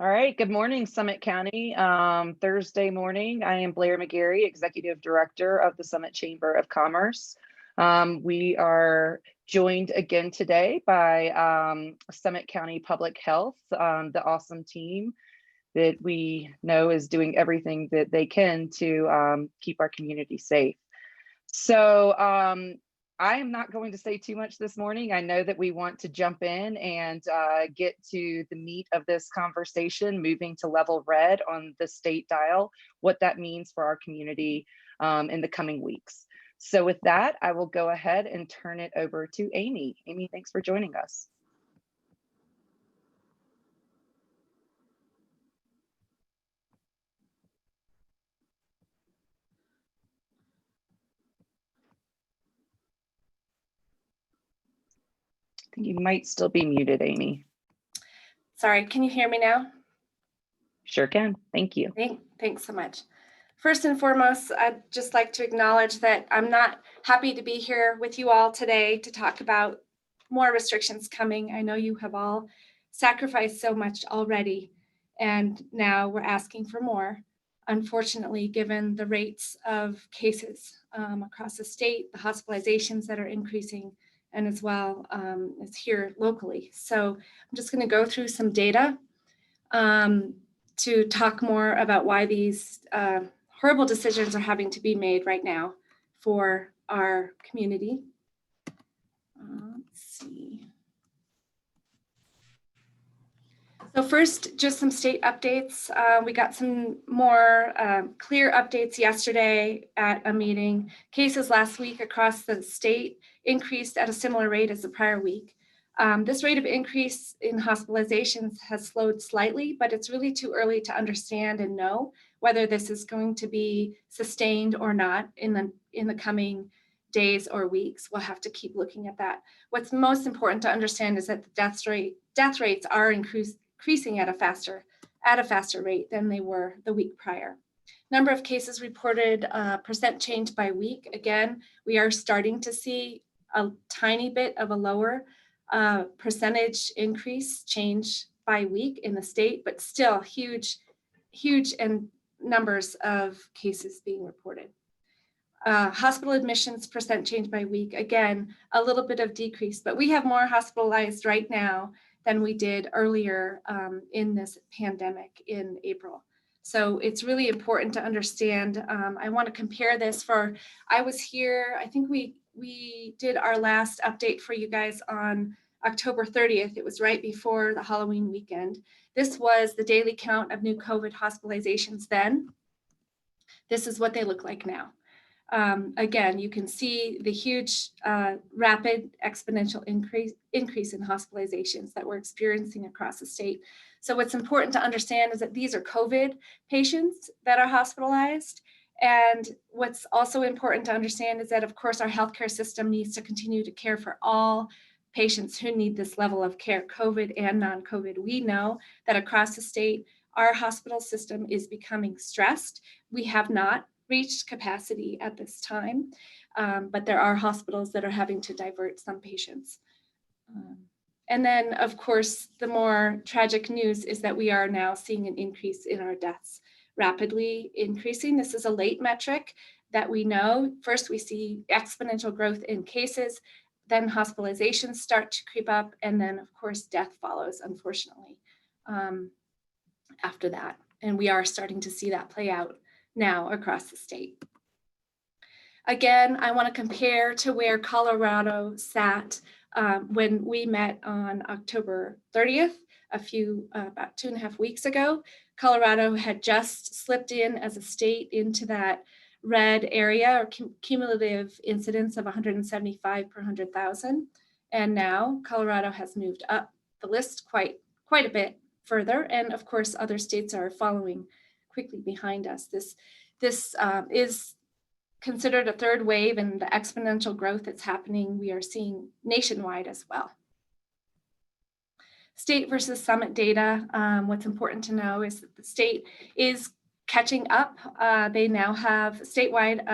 All right, good morning, Summit County. Thursday morning, I am Blair McGarry, Executive Director of the Summit Chamber of Commerce. We are joined again today by Summit County Public Health, the awesome team that we know is doing everything that they can to keep our community safe. So I am not going to say too much this morning. I know that we want to jump in and get to the meat of this conversation, moving to level red on the state dial, what that means for our community in the coming weeks. So with that, I will go ahead and turn it over to Amy. Amy, thanks for joining us. I think you might still be muted, Amy. Sorry, can you hear me now? Sure can. Thank you. Thanks so much. First and foremost, I'd just like to acknowledge that I'm not happy to be here with you all today to talk about more restrictions coming. I know you have all sacrificed so much already, and now we're asking for more. Unfortunately, given the rates of cases across the state, the hospitalizations that are increasing, and as well as here locally. So I'm just going to go through some data to talk more about why these horrible decisions are having to be made right now for our community. Let's see. So first, just some state updates. We got some more clear updates yesterday at a meeting. Cases last week across the state increased at a similar rate as the prior week. This rate of increase in hospitalizations has slowed slightly, but it's really too early to understand and know whether this is going to be sustained or not in the coming days or weeks. We'll have to keep looking at that. What's most important to understand is that the death rates are increasing at a faster rate than they were the week prior. Number of cases reported, percent change by week. Again, we are starting to see a tiny bit of a lower percentage increase change by week in the state, but still huge and numbers of cases being reported. Hospital admissions percent change by week, again, a little bit of decrease, but we have more hospitalized right now than we did earlier in this pandemic in April. So it's really important to understand. I want to compare this I was here, I think we did our last update for you guys on October 30th. It was right before the Halloween weekend. This was the daily count of new COVID hospitalizations then. This is what they look like now. Again, you can see the huge, rapid exponential increase in hospitalizations that we're experiencing across the state. So what's important to understand is that these are COVID patients that are hospitalized. And what's also important to understand is that, of course, our healthcare system needs to continue to care for all patients who need this level of care, COVID and non-COVID. We know that across the state, our hospital system is becoming stressed. We have not reached capacity at this time, but there are hospitals that are having to divert some patients. And then, of course, the more tragic news is that we are now seeing an increase in our deaths, rapidly increasing. This is a late metric that we know. First, we see exponential growth in cases, then hospitalizations start to creep up, and then, of course, death follows, unfortunately, after that. And we are starting to see that play out now across the state. Again, I want to compare to where Colorado sat when we met on October 30th, about 2.5 weeks ago. Colorado had just slipped in as a state into that red area, or cumulative incidence of 175 per 100,000. And now Colorado has moved up the list quite a bit further. And of course, other states are following quickly behind us. This is considered a third wave, and the exponential growth that's happening, we are seeing nationwide as well. State versus summit data. What's important to know is that the state is catching up. They now have statewide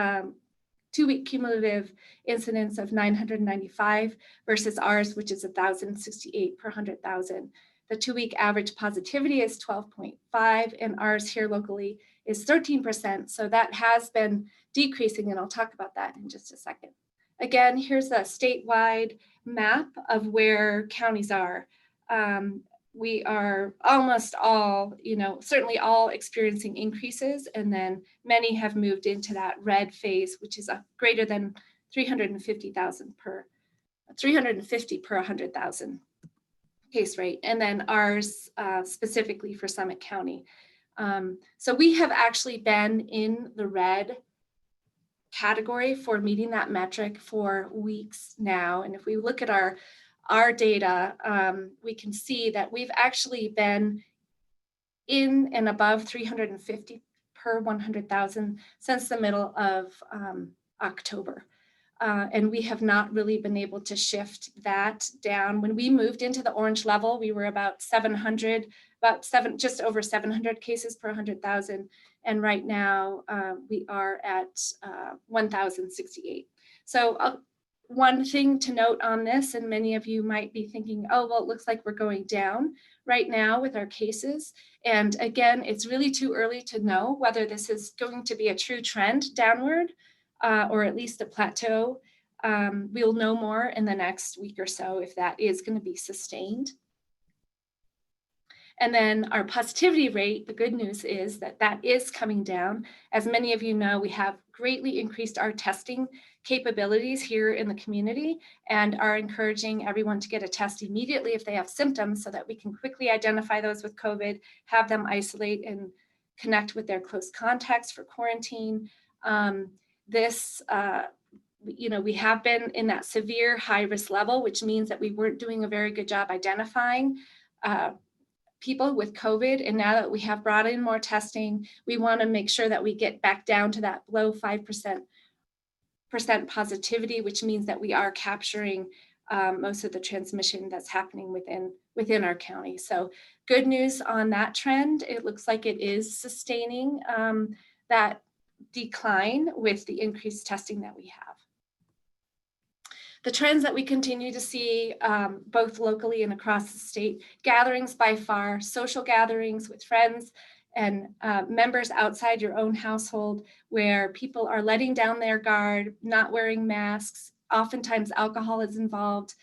2-week cumulative incidence of 995 versus ours, which is 1,068 per 100,000. The 2-week average positivity is 12.5, and ours here locally is 13%. So that has been decreasing, and I'll talk about that in just a second. Again, here's a statewide map of where counties are. We are almost all, certainly all experiencing increases, and then many have moved into that red phase, which is a greater than 350 per 100,000 case rate, and then ours specifically for Summit County. So we have actually been in the red category for meeting that metric for weeks now. And if we look at our data, we can see that we've actually been in and above 350 per 100,000 since the middle of October. And we have not really been able to shift that down. When we moved into the orange level, we were about 700, just over 700 cases per 100,000. And right now we are at 1,068. So one thing to note on this, and many of you might be thinking, oh, well, it looks like we're going down right now with our cases. And again, it's really too early to know whether this is going to be a true trend downward or at least a plateau. We'll know more in the next week or so if that is going to be sustained. And then our positivity rate, the good news is that that is coming down. As many of you know, we have greatly increased our testing capabilities here in the community and are encouraging everyone to get a test immediately if they have symptoms so that we can quickly identify those with COVID, have them isolate and connect with their close contacts for quarantine. We have been in that severe high risk level, which means that we weren't doing a very good job identifying people with COVID. And now that we have brought in more testing, we want to make sure that we get back down to that below 5% positivity, which means that we are capturing most of the transmission that's happening within our county. So good news on that trend. It looks like it is sustaining that decline with the increased testing that we have. The trends that we continue to see both locally and across the state, gatherings by far, social gatherings with friends and members outside your own household where people are letting down their guard, not wearing masks, oftentimes alcohol is involved,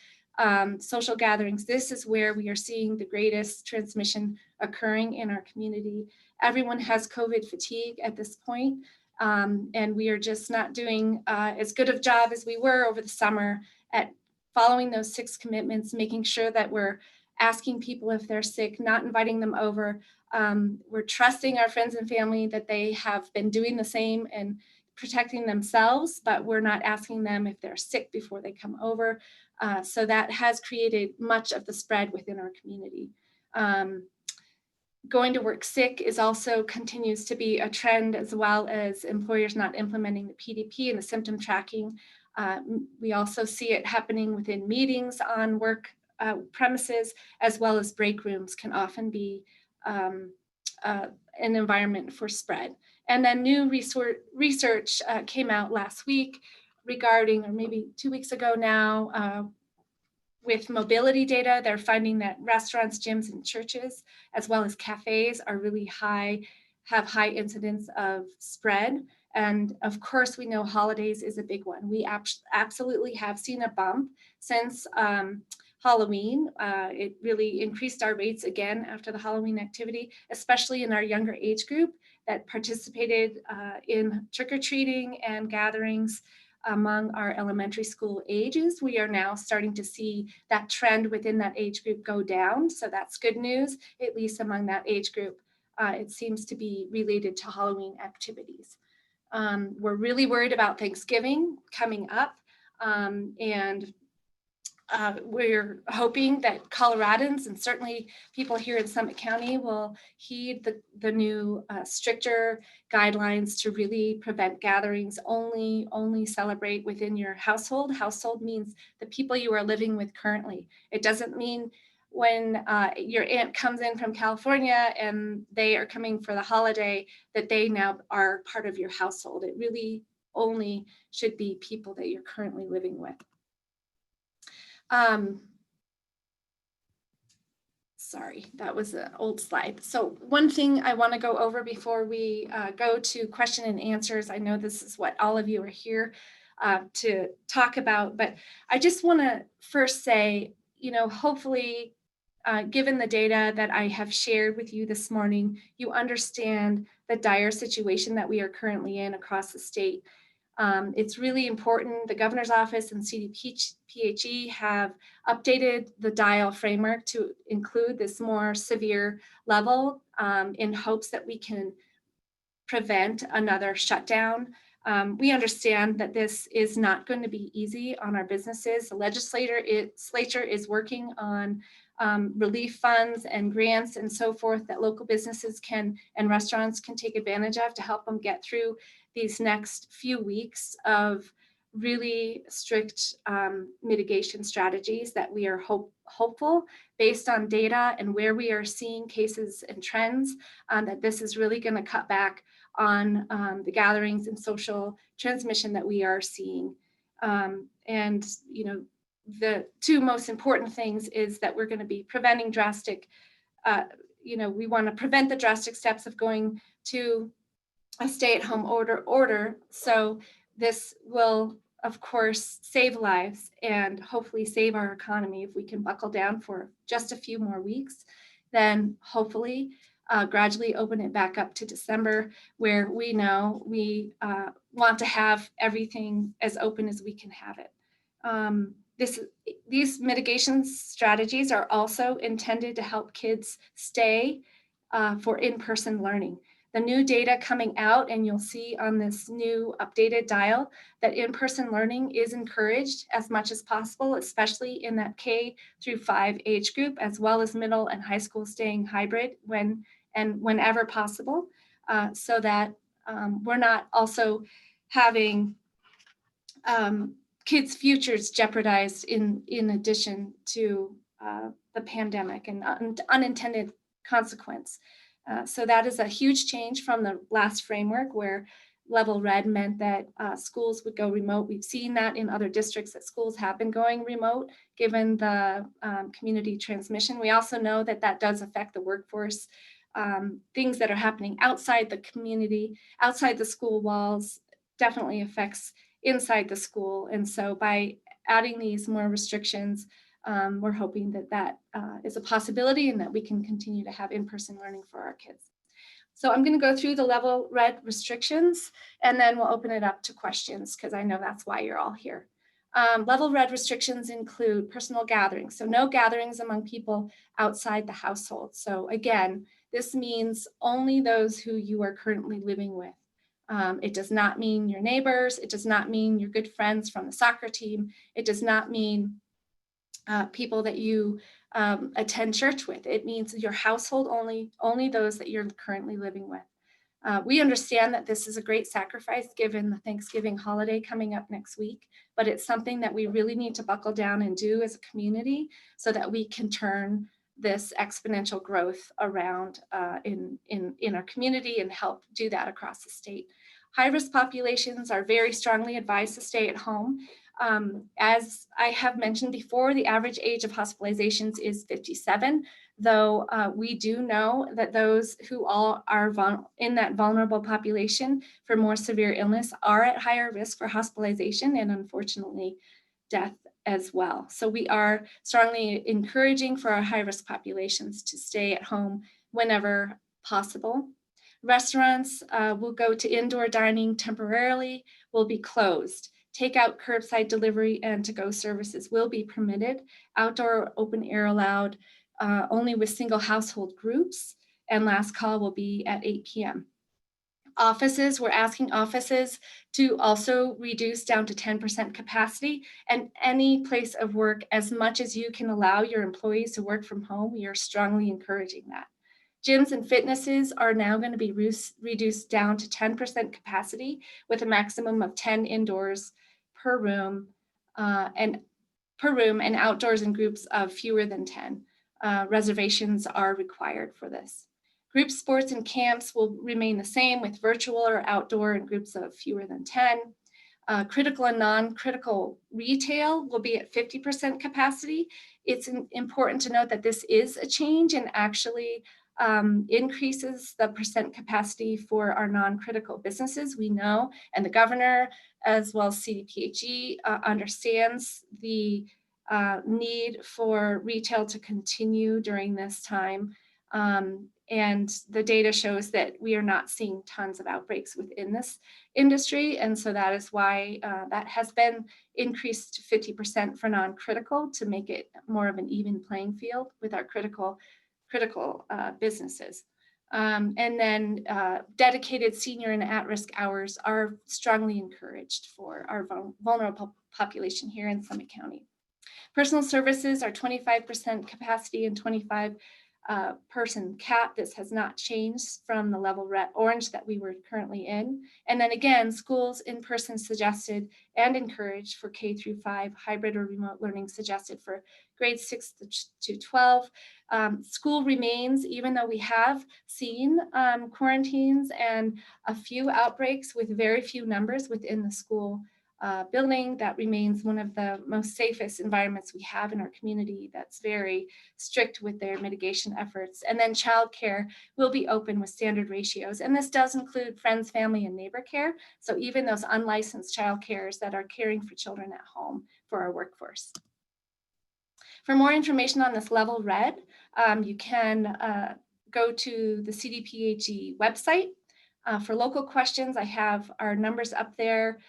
social gatherings. This is where we are seeing the greatest transmission occurring in our community. Everyone has COVID fatigue at this point. And we are just not doing as good of a job as we were over the summer at following those 6 commitments, making sure that we're asking people if they're sick, not inviting them over. We're trusting our friends and family that they have been doing the same and protecting themselves, but we're not asking them if they're sick before they come over. So that has created much of the spread within our community. Going to work sick is also continues to be a trend, as well as employers not implementing the PDP and the symptom tracking. We also see it happening within meetings on work premises, as well as break rooms can often be an environment for spread. And then new research came out last week regarding, or maybe 2 weeks ago now, with mobility data. They're finding that restaurants, gyms, and churches, as well as cafes, are really have high incidence of spread. And of course, we know holidays is a big one. We absolutely have seen a bump since Halloween. It really increased our rates again after the Halloween activity, especially in our younger age group that participated in trick-or-treating and gatherings among our elementary school ages. We are now starting to see that trend within that age group go down. So that's good news, at least among that age group. It seems to be related to Halloween activities. We're really worried about Thanksgiving coming up, and we're hoping that Coloradans and certainly people here in Summit County will heed the new stricter guidelines to really prevent gatherings. Only celebrate within your household. Household means the people you are living with currently. It doesn't mean when your aunt comes in from California and they are coming for the holiday that they now are part of your household. It really only should be people that you're currently living with. Sorry, that was an old slide. So one thing I want to go over before we go to question and answers, I know this is what all of you are here to talk about, but I just want to first say, hopefully, given the data that I have shared with you this morning, you understand the dire situation that we are currently in across the state. It's really important. The governor's office and CDPHE have updated the dial framework to include this more severe level in hopes that we can prevent another shutdown. We understand that this is not going to be easy on our businesses. The legislature is working on relief funds and grants and so forth that local businesses can and restaurants can take advantage of to help them get through these next few weeks of really strict mitigation strategies that we are hopeful based on data and where we are seeing cases and trends that this is really going to cut back on the gatherings and social transmission that we are seeing. And the two most important things is that we're going to be preventing drastic, we want to prevent the drastic steps of going to a stay-at-home order. So this will, of course, save lives and hopefully save our economy. If we can buckle down for just a few more weeks, then hopefully gradually open it back up to December, where we know we want to have everything as open as we can have it. These mitigation strategies are also intended to help kids stay for in-person learning. The new data coming out, and you'll see on this new updated dial, that in-person learning is encouraged as much as possible, especially in that K through 5 age group, as well as middle and high school staying hybrid whenever possible, so that we're not also having kids' futures jeopardized in addition to the pandemic and unintended consequence. So that is a huge change from the last framework where level red meant that schools would go remote. We've seen that in other districts that schools have been going remote given the community transmission. We also know that that does affect the workforce. Things that are happening outside the community, outside the school walls, definitely affects inside the school. And so by adding these more restrictions, we're hoping that that is a possibility and that we can continue to have in-person learning for our kids. So I'm going to go through the level red restrictions, and then we'll open it up to questions because I know that's why you're all here. Level red restrictions include personal gatherings. So no gatherings among people outside the household. So again, this means only those who you are currently living with. It does not mean your neighbors. It does not mean your good friends from the soccer team. It does not mean people that you attend church with. It means your household only those that you're currently living with. We understand that this is a great sacrifice given the Thanksgiving holiday coming up next week, but it's something that we really need to buckle down and do as a community so that we can turn this exponential growth around in our community and help do that across the state. High-risk populations are very strongly advised to stay at home. As I have mentioned before, the average age of hospitalizations is 57, though we do know that those who all are in that vulnerable population for more severe illness are at higher risk for hospitalization and unfortunately death as well. So we are strongly encouraging for our high-risk populations to stay at home whenever possible. Restaurants will go to indoor dining temporarily, will be closed. Takeout, curbside delivery, and to-go services will be permitted. Outdoor open air allowed only with single household groups. And last call will be at 8 p.m. Offices, we're asking offices to also reduce down to 10% capacity, and any place of work, as much as you can allow your employees to work from home, we are strongly encouraging that. Gyms and fitnesses are now going to be reduced down to 10% capacity with a maximum of 10 indoors per room and outdoors in groups of fewer than 10. Reservations are required for this. Group sports and camps will remain the same with virtual or outdoor in groups of fewer than 10. critical and non-critical retail will be at 50% capacity. It's important to note that this is a change and actually increases the percent capacity for our non-critical businesses. We know, and the governor, as well as CDPHE, understands the need for retail to continue during this time. And the data shows that we are not seeing tons of outbreaks within this industry. And so that is why that has been increased to 50% for non-critical to make it more of an even playing field with our critical businesses. And then dedicated senior and at-risk hours are strongly encouraged for our vulnerable population here in Summit County. Personal services are 25% capacity and 25 person cap. This has not changed from the level red orange that we were currently in. And then again, schools in person suggested and encouraged for K through 5, hybrid or remote learning suggested for grades 6 to 12. School remains, even though we have seen quarantines and a few outbreaks with very few numbers within the school building, that remains one of the most safest environments we have in our community that's very strict with their mitigation efforts. And then childcare will be open with standard ratios. And this does include friends, family, and neighbor care. So even those unlicensed childcares that are caring for children at home for our workforce. For more information on this level red, you can go to the CDPHE website. For local questions, I have our numbers up there.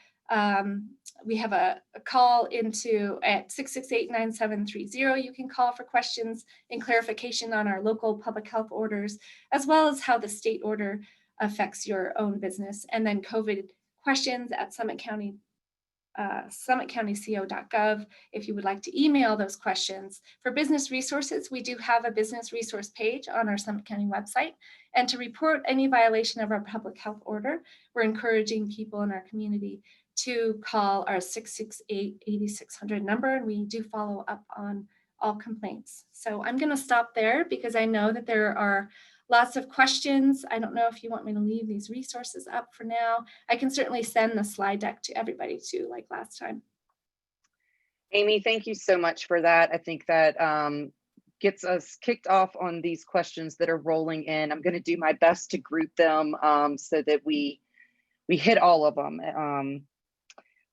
We have a call into at 668-9730. You can call for questions and clarification on our local public health orders, as well as how the state order affects your own business. And then COVID questions at summitcountyco.gov if you would like to email those questions. For business resources, we do have a business resource page on our Summit County website. And to report any violation of our public health order, we're encouraging people in our community to call our 668-8600 number, and we do follow up on all complaints. So I'm going to stop there because I know that there are lots of questions. I don't know if you want me to leave these resources up for now. I can certainly send the slide deck to everybody too, like last time. Amy, thank you so much for that. I think that gets us kicked off on these questions that are rolling in. I'm going to do my best to group them so that we hit all of them.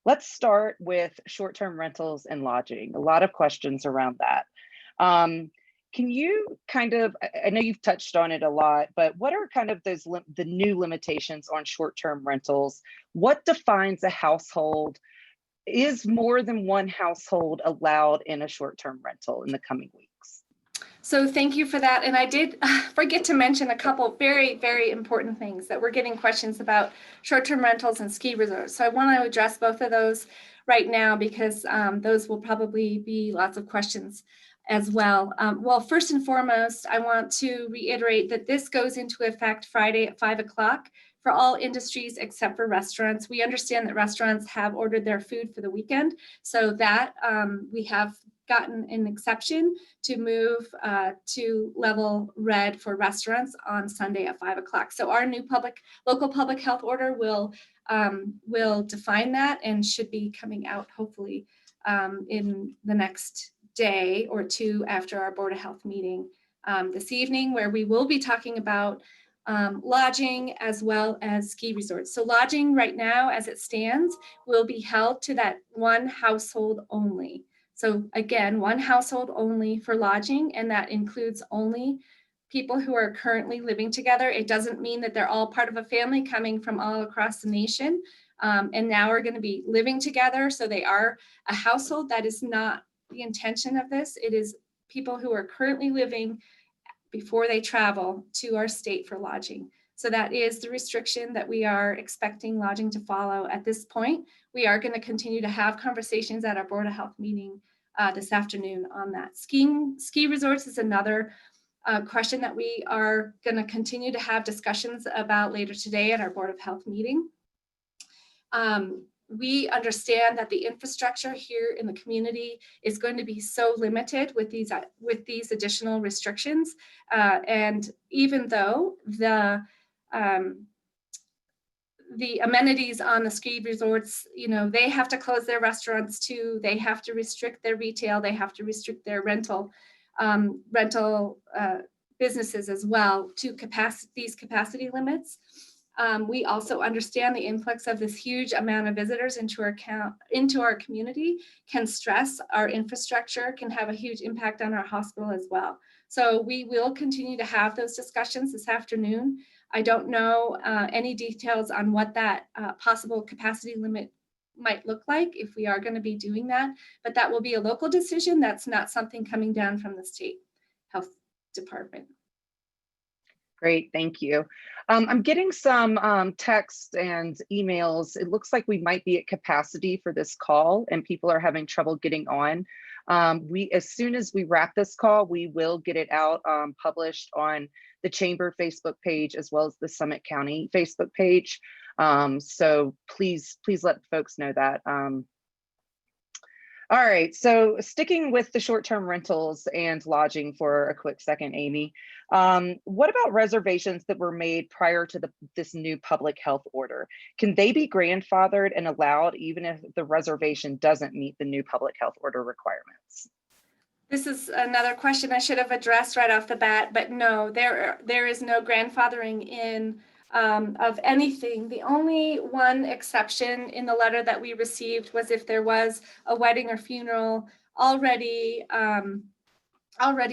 Let's start with short-term rentals and lodging. A lot of questions around that. Can you kind of, I know you've touched on it a lot, but what are kind of those the new limitations on short-term rentals? What defines a household? Is more than one household allowed in a short-term rental in the coming weeks? So thank you for that. And I did forget to mention a couple very, very important things that we're getting questions about short-term rentals and ski resorts. So I want to address both of those right now because those will probably be lots of questions as well. Well, first and foremost, I want to reiterate that this goes into effect Friday at 5 o'clock for all industries except for restaurants. We understand that restaurants have ordered their food for the weekend, so that we have gotten an exception to move to level red for restaurants on Sunday at 5 o'clock. So our new local public health order will define that and should be coming out hopefully in the next day or two after our Board of Health meeting this evening, where we will be talking about lodging as well as ski resorts. So lodging right now as it stands will be held to that one household only. So again, one household only for lodging, and that includes only people who are currently living together. It doesn't mean that they're all part of a family coming from all across the nation and now are going to be living together. So they are a household. That is not the intention of this. It is people who are currently living before they travel to our state for lodging. So that is the restriction that we are expecting lodging to follow at this point. We are going to continue to have conversations at our Board of Health meeting this afternoon on that. Ski resorts is another question that we are going to continue to have discussions about later today at our Board of Health meeting. We understand that the infrastructure here in the community is going to be so limited with these additional restrictions. And even though the amenities on the ski resorts, they have to close their restaurants too. They have to restrict their retail. They have to restrict their rental businesses as well to these capacity limits. We also understand the influx of this huge amount of visitors into our community can stress our infrastructure, can have a huge impact on our hospital as well. So we will continue to have those discussions this afternoon. I don't know any details on what that possible capacity limit might look like if we are going to be doing that, but that will be a local decision. That's not something coming down from the state health department. Great, thank you. I'm getting some texts and emails. It looks like we might be at capacity for this call and people are having trouble getting on. As soon as we wrap this call, we will get it out published on the Chamber Facebook page as well as the Summit County Facebook page. So please let folks know that. All right, so sticking with the short-term rentals and lodging for a quick second, Amy, what about reservations that were made prior to this new public health order? Can they be grandfathered and allowed even if the reservation doesn't meet the new public health order requirements? This is another question I should have addressed right off the bat, but no, there is no grandfathering in of anything. The only one exception in the letter that we received was if there was a wedding or funeral already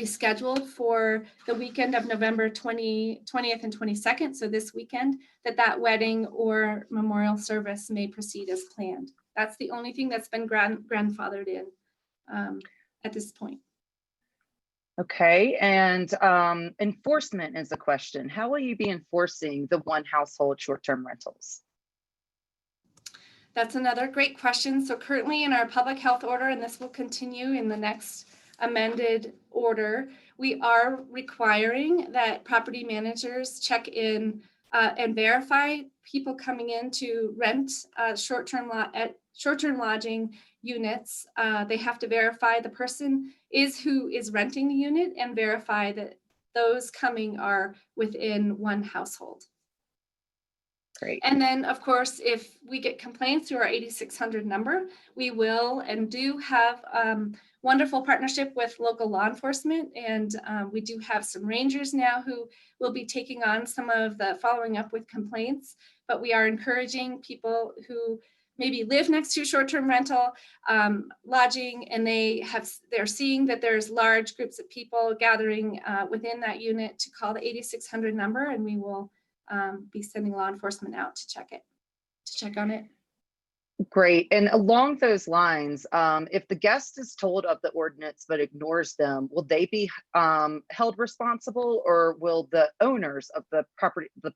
scheduled for the weekend of November 20th and 22nd, so this weekend, that wedding or memorial service may proceed as planned. That's the only thing that's been grandfathered in at this point. Okay, and enforcement is a question. How will you be enforcing the one household short-term rentals? That's another great question. So currently in our public health order, and this will continue in the next amended order, we are requiring that property managers check in and verify people coming in to rent short-term lodging units. They have to verify the person who is renting the unit and verify that those coming are within one household. Great. And then, of course, if we get complaints through our 8600 number, we will and do have wonderful partnership with local law enforcement. And we do have some rangers now who will be taking on some of the following up with complaints. But we are encouraging people who maybe live next to short-term rental lodging, and they're seeing that there's large groups of people gathering within that unit to call the 8600 number, and we will be sending law enforcement out to check on it. Great. And along those lines, if the guest is told of the ordinance but ignores them, will they be held responsible, or will the owners of the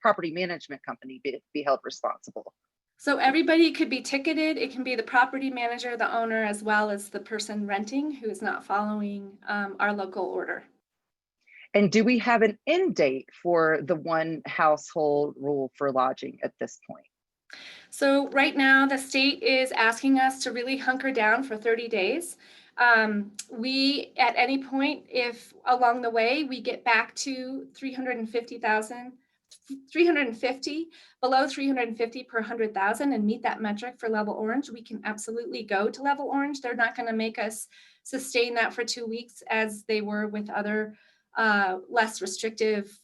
property management company be held responsible? So everybody could be ticketed. It can be the property manager, the owner, as well as the person renting who is not following our local order. And do we have an end date for the one household rule for lodging at this point? So right now, the state is asking us to really hunker down for 30 days. We, at any point, if along the way we get back to 350, below 350 per 100,000 and meet that metric for level orange, we can absolutely go to level orange. They're not going to make us sustain that for 2 weeks as they were with other less restrictive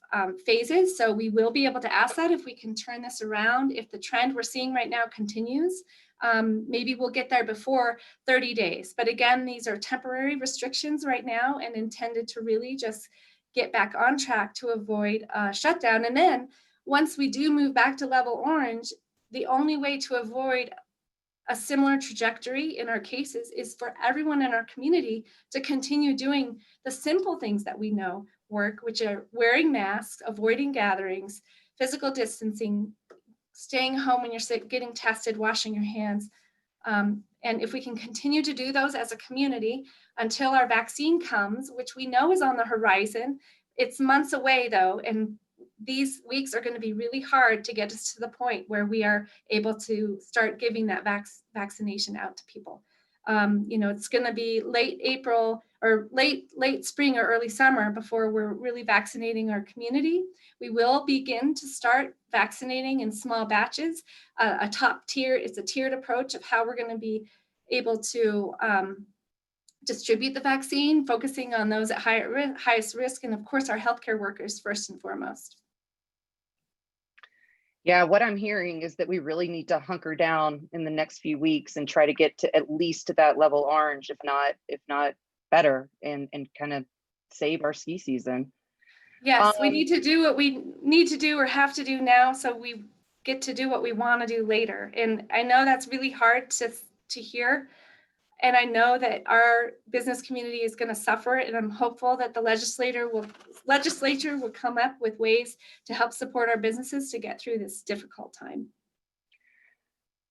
phases. So we will be able to ask that if we can turn this around. If the trend we're seeing right now continues, maybe we'll get there before 30 days. But again, these are temporary restrictions right now and intended to really just get back on track to avoid shutdown. And then once we do move back to level orange, the only way to avoid a similar trajectory in our cases is for everyone in our community to continue doing the simple things that we know work, which are wearing masks, avoiding gatherings, physical distancing, staying home when you're sick, getting tested, washing your hands. And if we can continue to do those as a community until our vaccine comes, which we know is on the horizon, it's months away though, and these weeks are going to be really hard to get us to the point where we are able to start giving that vaccination out to people. It's going to be late April, or late spring or early summer before we're really vaccinating our community. We will begin to start vaccinating in small batches. A top tier, it's a tiered approach of how we're going to be able to distribute the vaccine, focusing on those at highest risk, and of course our healthcare workers first and foremost. Yeah, what I'm hearing is that we really need to hunker down in the next few weeks and try to get to at least to that level orange, if not better, and kind of save our ski season. Yes, we need to do what we need to do or have to do now, so we get to do what we want to do later. And I know that's really hard to hear. And I know that our business community is going to suffer, and I'm hopeful that the legislature will come up with ways to help support our businesses to get through this difficult time.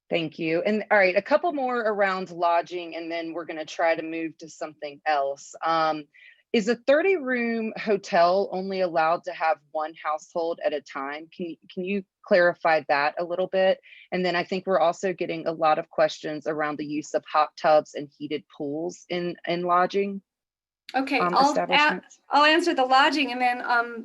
Thank you. And all right, a couple more around lodging, and then we're going to try to move to something else. Is a 30-room hotel only allowed to have one household at a time? Can you clarify that a little bit? And then I think we're also getting a lot of questions around the use of hot tubs and heated pools in lodging. Okay, Establishments. I'll answer the lodging, and then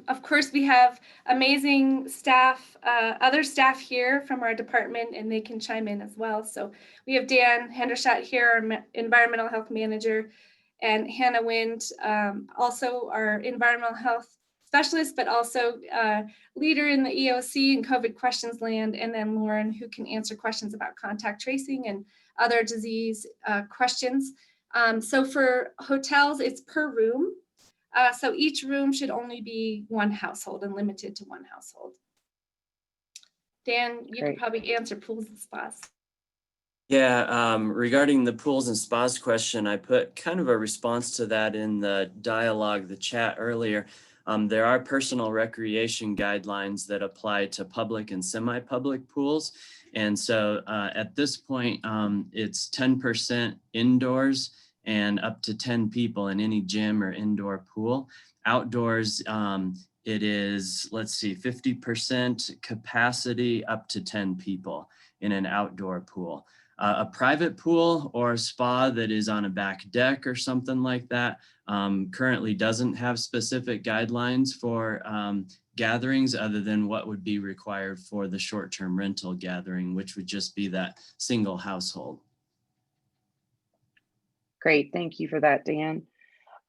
of course we have amazing staff, other staff here from our department, and they can chime in as well. So we have Dan Hendershot here, our environmental health manager, and Hannah Wind, also our environmental health specialist, but also leader in the EOC and COVID questions land, and then Lauren, who can answer questions about contact tracing and other disease questions. So for hotels, it's per room. So each room should only be one household and limited to one household. Dan, you could probably answer pools and spas. Yeah, regarding the pools and spas question, I put kind of a response to that in the dialogue, the chat earlier. There are personal recreation guidelines that apply to public and semi-public pools. And so at this point, it's 10% indoors and up to 10 people in any gym or indoor pool. Outdoors, it is, let's see, 50% capacity up to 10 people in an outdoor pool. A private pool or a spa that is on a back deck or something like that currently doesn't have specific guidelines for gatherings other than what would be required for the short-term rental gathering, which would just be that single household. Great, thank you for that, Dan.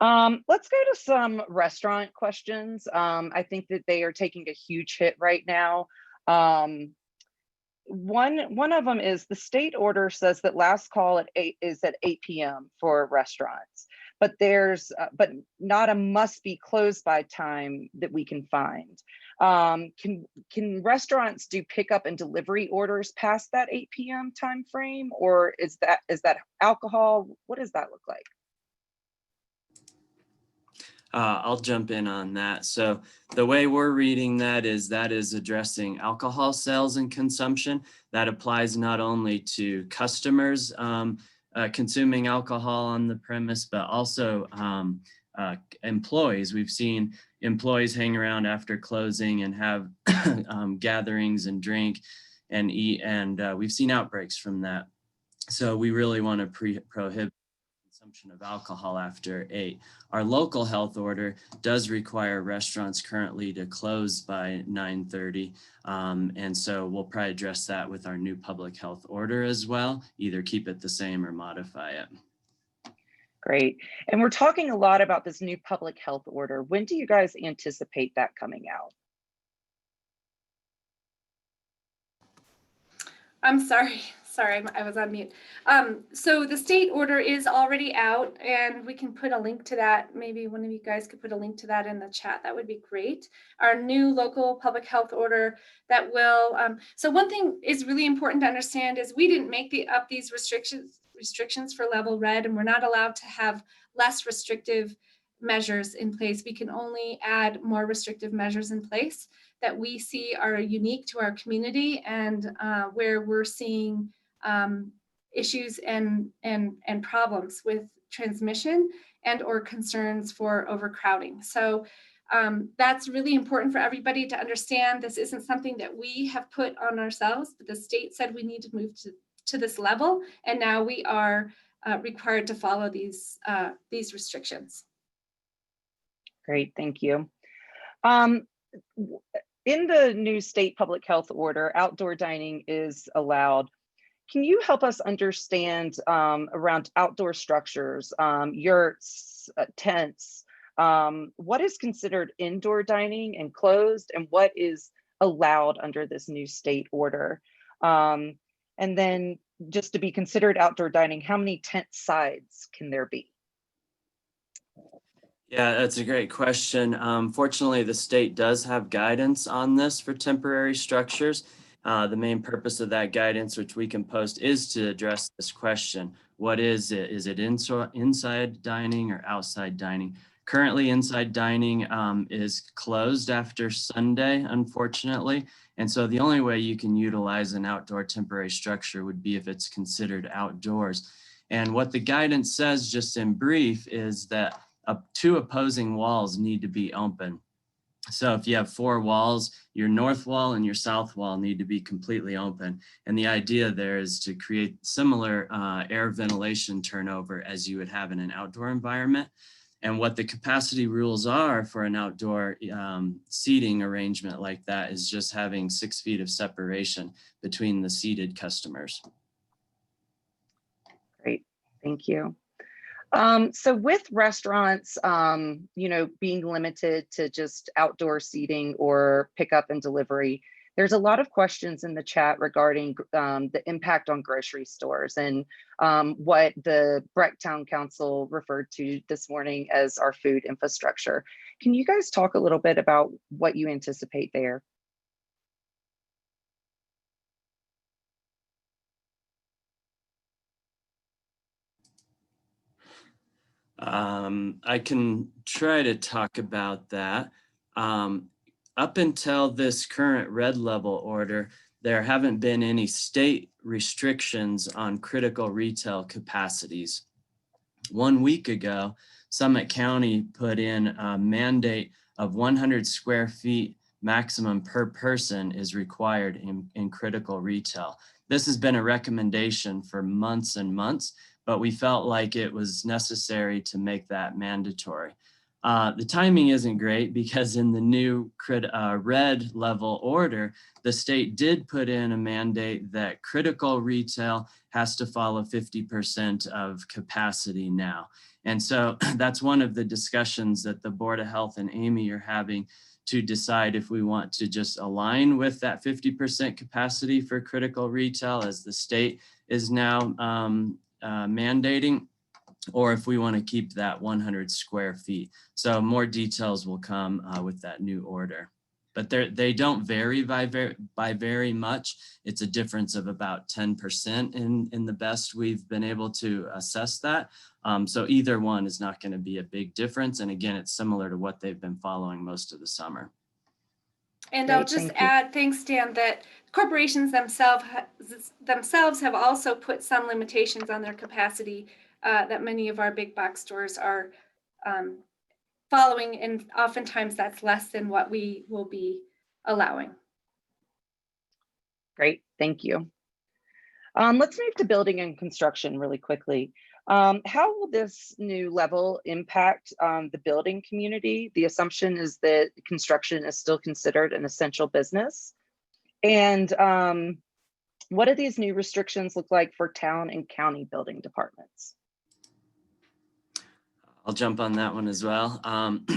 Let's go to some restaurant questions. I think that they are taking a huge hit right now. One of them is the state order says that last call at 8 p.m. for restaurants, but there's but not a must be closed by time that we can find. Can restaurants do pickup and delivery orders past that 8 p.m. time frame, or is that alcohol? What does that look like? I'll jump in on that. So the way we're reading that is addressing alcohol sales and consumption. That applies not only to customers consuming alcohol on the premise, but also employees. We've seen employees hang around after closing and have gatherings and drink and eat, and we've seen outbreaks from that. So we really want to prohibit consumption of alcohol after 8. Our local health order does require restaurants currently to close by 9:30. And so we'll probably address that with our new public health order as well, either keep it the same or modify it. Great. And we're talking a lot about this new public health order. When do you guys anticipate that coming out? I'm sorry, I was on mute. So the state order is already out, and we can put a link to that. Maybe one of you guys could put a link to that in the chat. That would be great. Our new local public health order that will, so one thing is really important to understand is we didn't make up these restrictions for level red, and we're not allowed to have less restrictive measures in place. We can only add more restrictive measures in place that we see are unique to our community and where we're seeing issues and problems with transmission and or concerns for overcrowding. So that's really important for everybody to understand. This isn't something that we have put on ourselves, but the state said we need to move to this level, and now we are required to follow these restrictions. Great, thank you. In the new state public health order, outdoor dining is allowed. Can you help us understand around outdoor structures, yurts, tents, what is considered indoor dining and closed, and what is allowed under this new state order? And then just to be considered outdoor dining, how many tent sides can there be? Yeah, that's a great question. Fortunately, the state does have guidance on this for temporary structures. The main purpose of that guidance, which we can post, is to address this question. What is it? Is it inside dining or outside dining? Currently, inside dining is closed after Sunday, unfortunately. And so the only way you can utilize an outdoor temporary structure would be if it's considered outdoors. And what the guidance says, just in brief, is that two opposing walls need to be open. So if you have four walls, your north wall and your south wall need to be completely open. And the idea there is to create similar air ventilation turnover as you would have in an outdoor environment. And what the capacity rules are for an outdoor seating arrangement like that is just having 6 feet of separation between the seated customers. Great, thank you. So with restaurants, being limited to just outdoor seating or pickup and delivery, there's a lot of questions in the chat regarding the impact on grocery stores and what the Breck Town Council referred to this morning as our food infrastructure. Can you guys talk a little bit about what you anticipate there? I can try to talk about that. Up until this current red level order, there haven't been any state restrictions on critical retail capacities. 1 week ago, Summit County put in a mandate of 100 square feet maximum per person is required in critical retail. This has been a recommendation for months and months, but we felt like it was necessary to make that mandatory. The timing isn't great because in the new red level order, the state did put in a mandate that critical retail has to follow 50% of capacity now. And so that's one of the discussions that the Board of Health and Amy are having to decide if we want to just align with that 50% capacity for critical retail as the state is now mandating, or if we want to keep that 100 square feet. So more details will come with that new order. But they don't vary by very much. It's a difference of about 10% in the best we've been able to assess that. So either one is not going to be a big difference. And again, it's similar to what they've been following most of the summer. And Great, I'll just add, thanks, Dan, that corporations themselves have also put some limitations on their capacity that many of our big box stores are following, and oftentimes that's less than what we will be allowing. Great, thank you. Let's move to building and construction really quickly. How will this new level impact the building community? The assumption is that construction is still considered an essential business. And what do these new restrictions look like for town and county building departments? I'll jump on that one as well.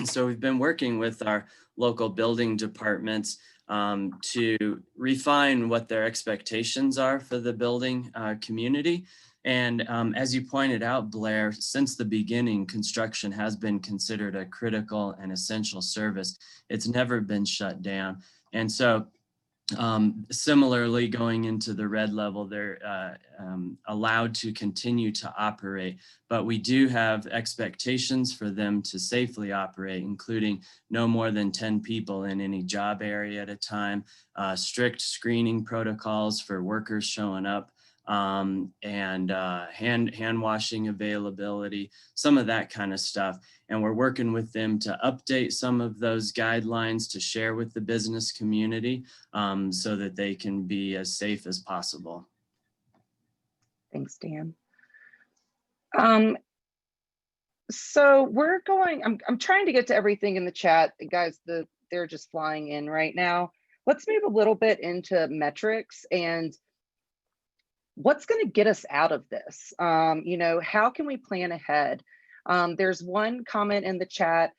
So we've been working with our local building departments to refine what their expectations are for the building community. And as you pointed out, Blair, since the beginning, construction has been considered a critical and essential service. It's never been shut down. And so similarly, going into the red level, they're allowed to continue to operate, but we do have expectations for them to safely operate, including no more than 10 people in any job area at a time, strict screening protocols for workers showing up, and hand washing availability, some of that kind of stuff. And we're working with them to update some of those guidelines to share with the business community so that they can be as safe as possible. Thanks, Dan. Um, so we're going, I'm trying to get to everything in the chat. Guys, they're just flying in right now. Let's move a little bit into metrics and what's going to get us out of this. How can we plan ahead? There's one comment in the chat.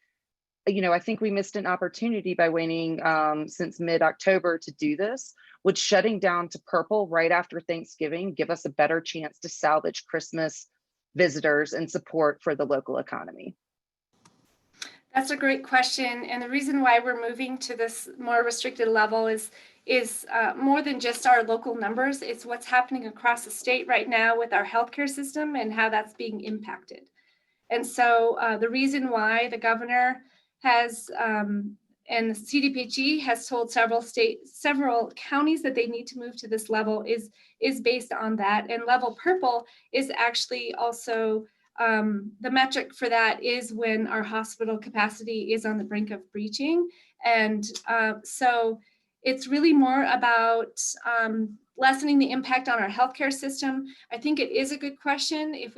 I think we missed an opportunity by waiting since mid-October to do this. Would shutting down to purple right after Thanksgiving give us a better chance to salvage Christmas visitors and support for the local economy? That's a great question. And the reason why we're moving to this more restricted level is more than just our local numbers. It's what's happening across the state right now with our healthcare system and how that's being impacted. And so the reason why the governor has and the CDPHE has told several counties that they need to move to this level is based on that. And level purple is actually also the metric for that is when our hospital capacity is on the brink of breaching. And so it's really more about lessening the impact on our healthcare system. I think it is a good question. If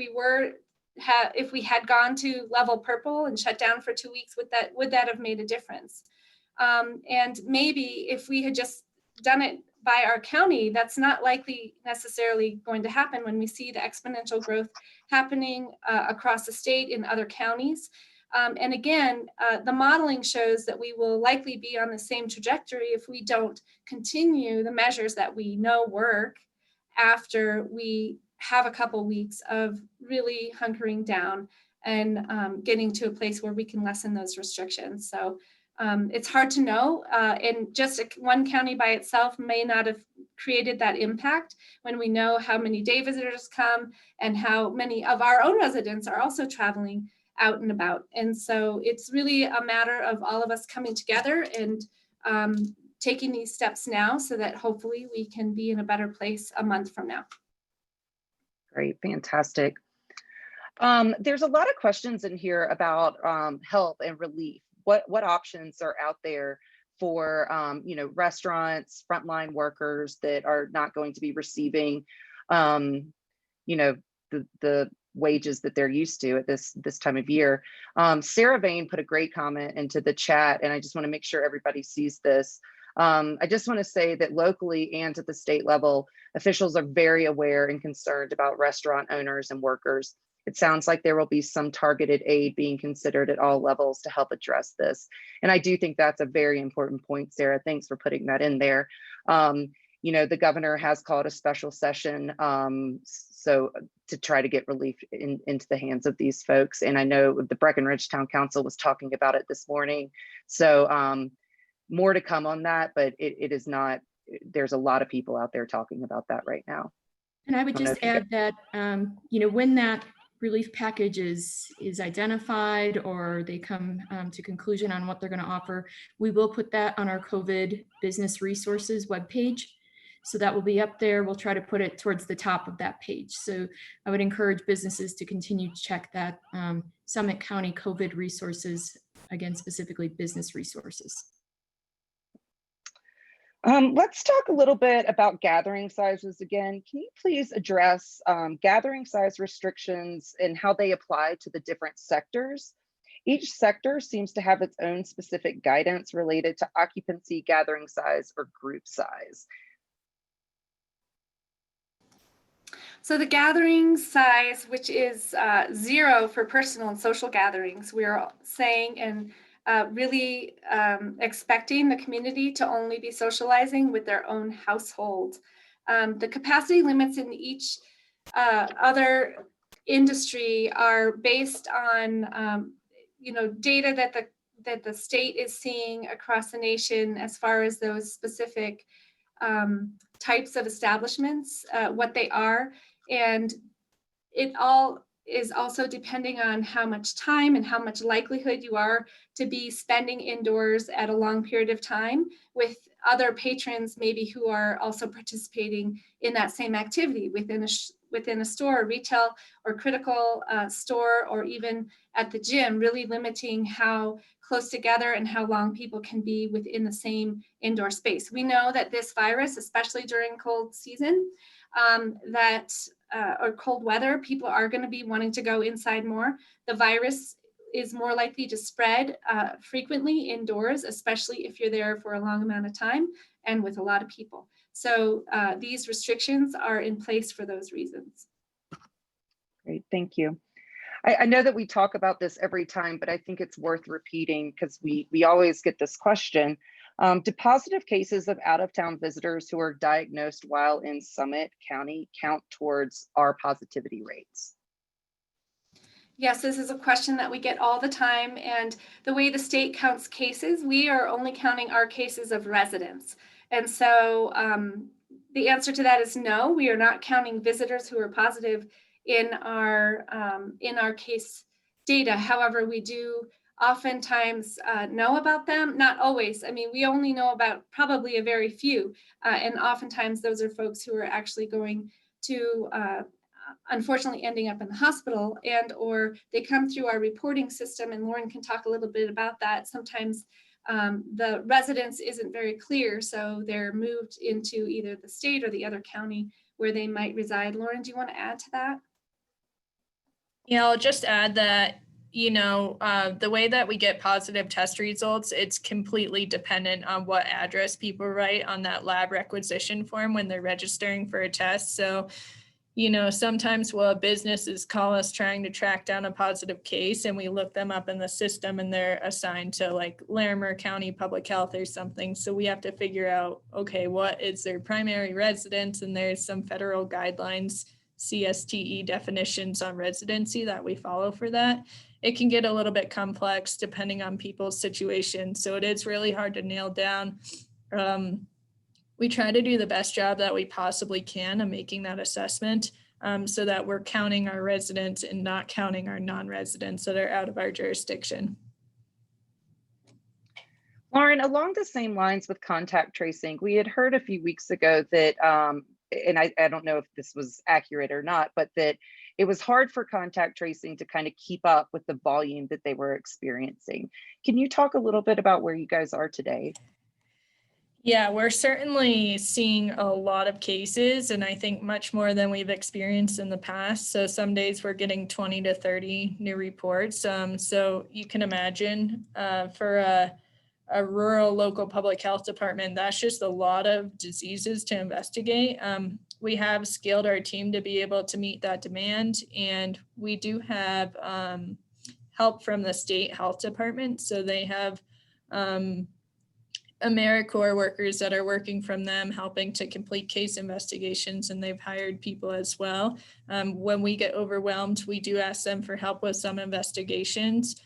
we had gone to level purple and shut down for 2 weeks, would that have made a difference? And maybe if we had just done it by our county, that's not likely necessarily going to happen when we see the exponential growth happening across the state in other counties. And again, the modeling shows that we will likely be on the same trajectory if we don't continue the measures that we know work after we have a couple weeks of really hunkering down and getting to a place where we can lessen those restrictions. So it's hard to know, and just one county by itself may not have created that impact when we know how many day visitors come and how many of our own residents are also traveling out and about. And so it's really a matter of all of us coming together and taking these steps now so that hopefully we can be in a better place a month from now. Great, fantastic. There's a lot of questions in here about help and relief. What options are out there for restaurants, frontline workers that are not going to be receiving the wages that they're used to at this time of year. Sarah Vane put a great comment into the chat, and I just want to make sure everybody sees this. I just want to say that locally and at the state level, officials are very aware and concerned about restaurant owners and workers. It sounds like there will be some targeted aid being considered at all levels to help address this. And I do think that's a very important point, Sarah. Thanks for putting that in there. The governor has called a special session so to try to get relief into the hands of these folks. And I know the Breckenridge Town Council was talking about it this morning. So more to come on that, but it is not, there's a lot of people out there talking about that right now. And I would just add that, when that relief package is identified or they come to conclusion on what they're going to offer, we will put that on our COVID business resources webpage. So that will be up there. We'll try to put it towards the top of that page. So I would encourage businesses to continue to check that Summit County COVID resources, again, specifically business resources. Let's talk a little bit about gathering sizes again. Can you please address gathering size restrictions and how they apply to the different sectors? Each sector seems to have its own specific guidance related to occupancy, gathering size, or group size. So the gathering size, which is 0 for personal and social gatherings, we're saying and really expecting the community to only be socializing with their own household. The capacity limits in each other industry are based on data that the state is seeing across the nation as far as those specific types of establishments, what they are, and it all is also depending on how much time and how much likelihood you are to be spending indoors at a long period of time with other patrons maybe who are also participating in that same activity within a store, retail or critical store, or even at the gym, really limiting how close together and how long people can be within the same indoor space. We know that this virus, especially during cold season, that or cold weather, people are going to be wanting to go inside more. The virus is more likely to spread frequently indoors, especially if you're there for a long amount of time and with a lot of people. So these restrictions are in place for those reasons. Great, thank you. I know that we talk about this every time, but I think it's worth repeating because we always get this question. Do positive cases of out-of-town visitors who are diagnosed while in Summit County count towards our positivity rates? Yes, this is a question that we get all the time. And the way the state counts cases, we are only counting our cases of residents. And so the answer to that is no, we are not counting visitors who are positive in our case data. However, we do oftentimes know about them, not always. I mean, we only know about probably a very few. And oftentimes those are folks who are actually going to unfortunately ending up in the hospital, and or they come through our reporting system, and Lauren can talk a little bit about that. Sometimes the residence isn't very clear, so they're moved into either the state or the other county where they might reside. Lauren, do you want to add to that? Yeah, I'll just add that, the way that we get positive test results, it's completely dependent on what address people write on that lab requisition form when they're registering for a test. So, sometimes businesses call us trying to track down a positive case, and we look them up in the system and they're assigned to like Larimer County Public Health or something. So we have to figure out, okay, what is their primary residence? And there's some federal guidelines, CSTE definitions on residency that we follow for that. It can get a little bit complex depending on people's situation. So it is really hard to nail down. We try to do the best job that we possibly can of making that assessment so that we're counting our residents and not counting our non-residents that are out of our jurisdiction. Lauren, along the same lines with contact tracing, we had heard a few weeks ago that, and I don't know if this was accurate or not, but that it was hard for contact tracing to kind of keep up with the volume that they were experiencing. Can you talk a little bit about where you guys are today? Yeah, we're certainly seeing a lot of cases, and I think much more than we've experienced in the past. So some days we're getting 20 to 30 new reports. So you can imagine for a rural local public health department, that's just a lot of diseases to investigate. We have scaled our team to be able to meet that demand, and we do have help from the state health department. So they have AmeriCorps workers that are working from them, helping to complete case investigations, and they've hired people as well. When we get overwhelmed, we do ask them for help with some investigations.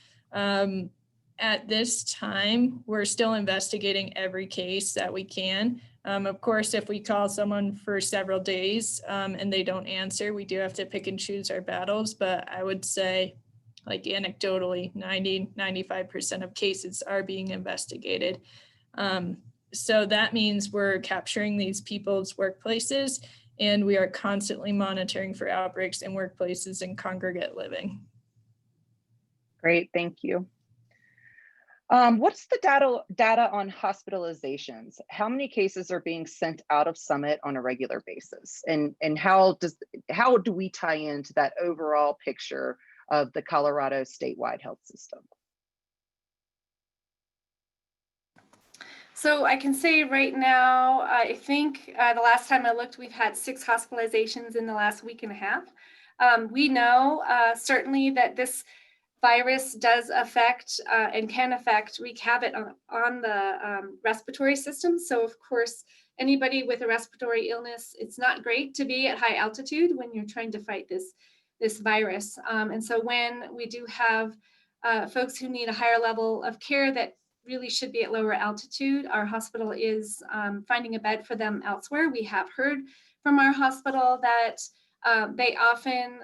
At this time, we're still investigating every case that we can. Of course, if we call someone for several days and they don't answer, we do have to pick and choose our battles, but I would say, like anecdotally, 90-95% of cases are being investigated. So that means we're capturing these people's workplaces, and we are constantly monitoring for outbreaks in workplaces and congregate living. Great, thank you. What's the data on hospitalizations? How many cases are being sent out of Summit on a regular basis? And how do we tie into that overall picture of the Colorado statewide health system? So I can say right now, I think the last time I looked, we've had 6 hospitalizations in the last week and a half. We know certainly that this virus does affect and can affect, wreak havoc on the respiratory system. So of course, anybody with a respiratory illness, it's not great to be at high altitude when you're trying to fight this virus. And so when we do have folks who need a higher level of care that really should be at lower altitude, our hospital is finding a bed for them elsewhere. We have heard from our hospital that they often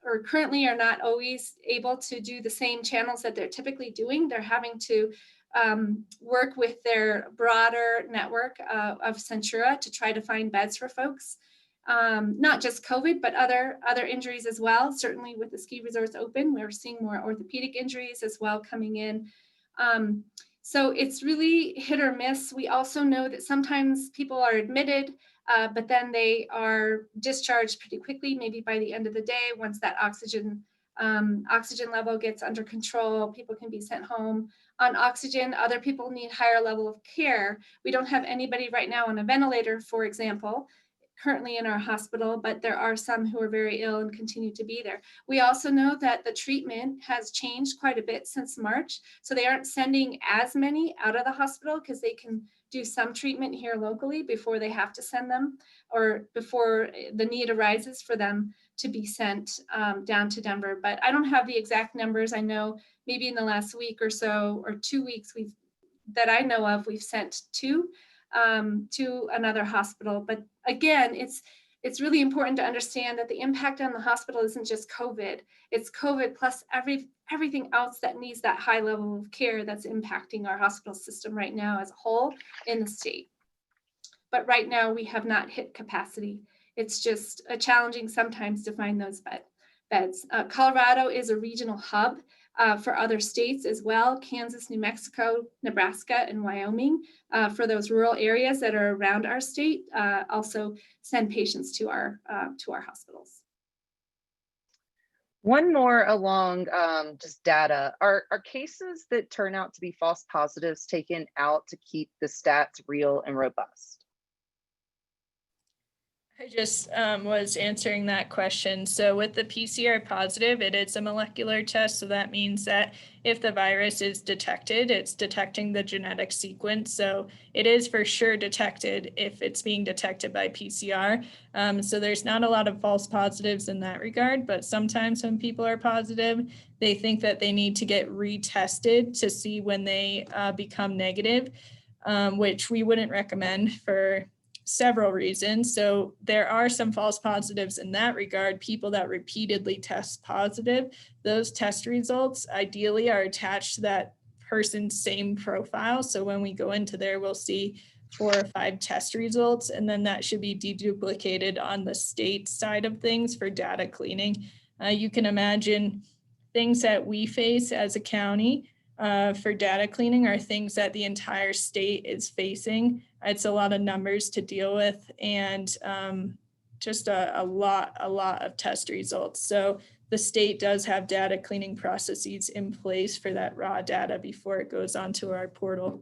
or currently are not always able to do the same channels that they're typically doing. They're having to work with their broader network of Centura to try to find beds for folks. Not just COVID, but other injuries as well. Certainly with the ski resorts open, we're seeing more orthopedic injuries as well coming in. So it's really hit or miss. We also know that sometimes people are admitted, but then they are discharged pretty quickly, maybe by the end of the day. Once that oxygen level gets under control, people can be sent home on oxygen. Other people need higher level of care. We don't have anybody right now on a ventilator, for example, currently in our hospital, but there are some who are very ill and continue to be there. We also know that the treatment has changed quite a bit since March. So they aren't sending as many out of the hospital because they can do some treatment here locally before they have to send them, or before the need arises for them to be sent down to Denver. But I don't have the exact numbers. I know maybe in the last week or so, or 2 weeks, that I know of, we've sent two to another hospital. But again, it's really important to understand that the impact on the hospital isn't just COVID. It's COVID plus everything else that needs that high level of care that's impacting our hospital system right now as a whole in the state. But right now we have not hit capacity. It's just challenging sometimes to find those beds. Colorado is a regional hub for other states as well: Kansas, New Mexico, Nebraska, and Wyoming, for those rural areas that are around our state, also send patients to our hospitals. One more along just data. Are cases that turn out to be false positives taken out to keep the stats real and robust? I just was answering that question. So with the PCR positive, it is a molecular test. So that means that if the virus is detected, it's detecting the genetic sequence. So it is for sure detected if it's being detected by PCR. So there's not a lot of false positives in that regard, but sometimes when people are positive, they think that they need to get retested to see when they become negative, which we wouldn't recommend for several reasons. So there are some false positives in that regard. People that repeatedly test positive, those test results ideally are attached to that person's same profile. So when we go into there, we'll see 4 or 5 test results, and then that should be deduplicated on the state side of things for data cleaning. You can imagine things that we face as a county for data cleaning are things that the entire state is facing. It's a lot of numbers to deal with, and just a lot of test results. So the state does have data cleaning processes in place for that raw data before it goes onto our portal.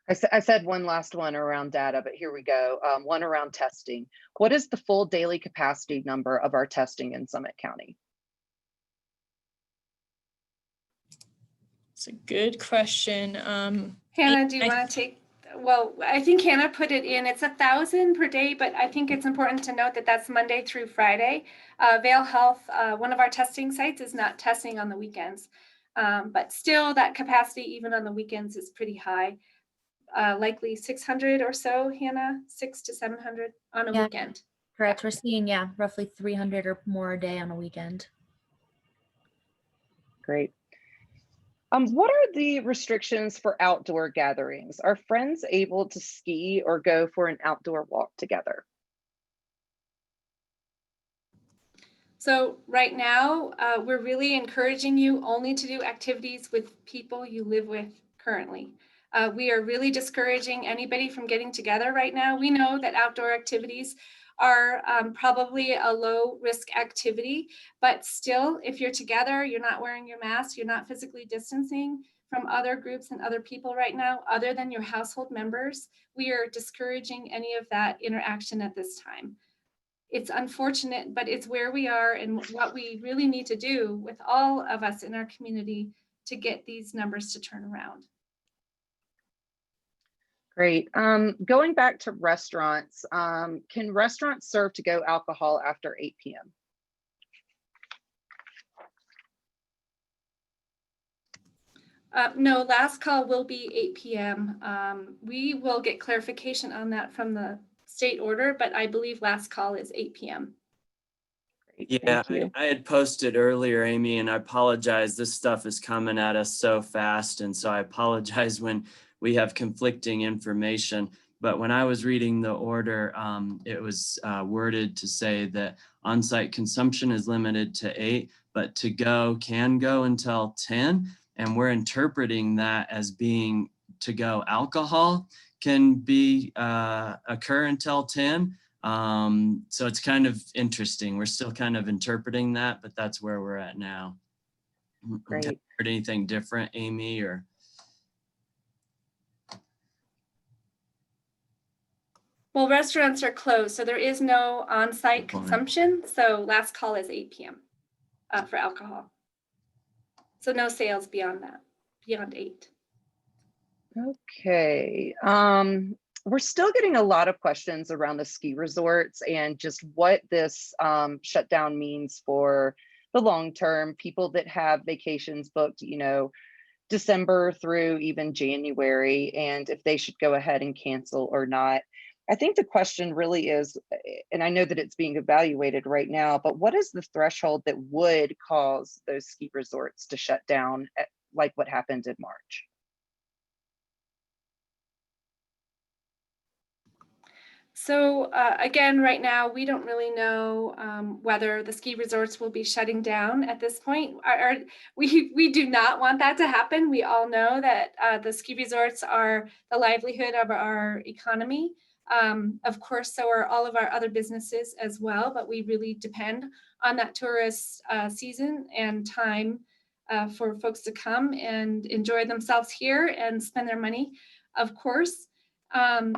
I said one last one around data, but here we go. One around testing. What is the full daily capacity number of our testing in Summit County? It's a good question. Hannah, do you want to take? Well, I think Hannah put it in. It's 1,000 per day, but I think it's important to note that that's Monday through Friday. Vail Health, one of our testing sites, is not testing on the weekends, but still that capacity even on the weekends is pretty high. Likely 600 or so, Hannah, 600 to 700 on a weekend. Correct. We're seeing, roughly 300 or more a day on a weekend. Great. What are the restrictions for outdoor gatherings? Are friends able to ski or go for an outdoor walk together? So right now, we're really encouraging you only to do activities with people you live with currently. We are really discouraging anybody from getting together right now. We know that outdoor activities are probably a low risk activity, but still, if you're together, you're not wearing your mask, you're not physically distancing from other groups and other people right now, other than your household members, we are discouraging any of that interaction at this time. It's unfortunate, but it's where we are and what we really need to do with all of us in our community to get these numbers to turn around. Great. Going back to restaurants, can restaurants serve to-go alcohol after 8 p.m.? No, last call will be 8 p.m. We will get clarification on that from the state order, but I believe last call is 8 p.m. Great, Yeah, thank you. I had posted earlier, Amy, and I apologize. This stuff is coming at us so fast. And so I apologize when we have conflicting information. But when I was reading the order, it was worded to say that on-site consumption is limited to 8, but to go can go until 10. and we're interpreting that as being to-go alcohol can be occur until 10. So it's kind of interesting. We're still kind of interpreting that, but that's where we're at now. Great. Have you heard anything different, Amy, or? Well, restaurants are closed, so there is no on-site Good point. consumption. So last call is 8 p.m. For alcohol. So no sales beyond that, beyond 8. Okay. We're still getting a lot of questions around the ski resorts and just what this shutdown means for the long term, people that have vacations booked, you know, December through even January, and if they should go ahead and cancel or not. I think the question really is, and I know that it's being evaluated right now, but what is the threshold that would cause those ski resorts to shut down, like what happened in March? So again, right now, we don't really know whether the ski resorts will be shutting down at this point. We do not want that to happen. We all know that the ski resorts are the livelihood of our economy. Of course, so are all of our other businesses as well, but we really depend on that tourist season and time for folks to come and enjoy themselves here and spend their money, of course.